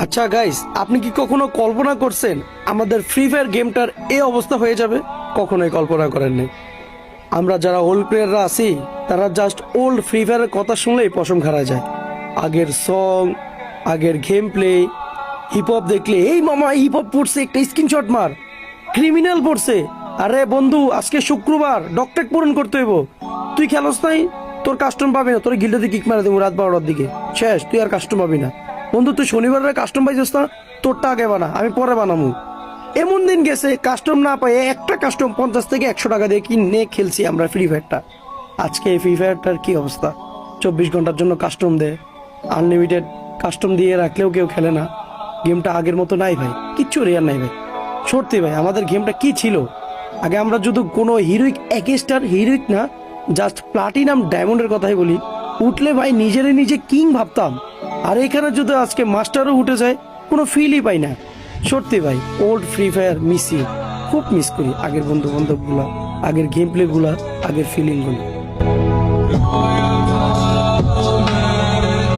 আচ্ছা গাইস, আপনি কি কখনো কল্পনা করছেন আমাদের ফ্রি ফায়ার গেমটার এই অবস্থা হয়ে যাবে? কখনোই কল্পনা করেন নাই। আমরা যারা ওল্ড প্লেয়াররা আছি তারা জাস্ট ওল্ড ফ্রি ফায়ারের কথা শুনলেই পশম খাড়া যায়। আগের সং, আগের গেম প্লে, হিপ হপ দেখলে এই মামা হিপ হপ পড়ছে, একটা স্ক্রিনশট মার, ক্রিমিনাল পড়ছে। আরে বন্ধু, আজকে শুক্রবার, ডকটেক পূরণ করতে হইব। তুই খেলোস নাই, তোর কাস্টম পাবি না। তোর গিল্ডে কিক মারা দেবো রাত 12টার দিকে, শেষ, তুই আর কাস্টম পাবি না। বন্ধু তুই শনিবারের কাস্টম পাইছিস না, তোরটা আগে বানা, আমি পরে বানামু। এমন দিন গেছে কাস্টম না পাই, একটা কাস্টম 50 থেকে 100 টাকা দিয়ে কিনে খেলছি আমরা ফ্রি ফায়ারটা। আজকে এই ফ্রি ফায়ারটার কি অবস্থা? 24 ঘন্টার জন্য কাস্টম দেয়, আনলিমিটেড কাস্টম দিয়ে রাখলেও কেউ খেলে না। গেমটা আগের মতো নাই ভাই, কিচ্ছু রেয়ার নাই ভাই। সত্যি ভাই, আমাদের গেমটা কি ছিল আগে? আমরা যদি কোনো হিরোইক, এক স্টার হিরোইক না, জাস্ট প্লাটিনাম ডায়মন্ডের কথাই বলি, উঠলে ভাই নিজেরে নিজে কিং ভাবতাম। আর এখানে যদি আজকে মাস্টারও উঠে যায়, কোনো ফিলই পাই না। সত্যি ভাই, ওল্ড ফ্রি ফায়ার মিসি, খুব মিস করি আগের বন্ধু বান্ধব গুলা, আগের গেম প্লে গুলা, আগের ফিলিং গুলো।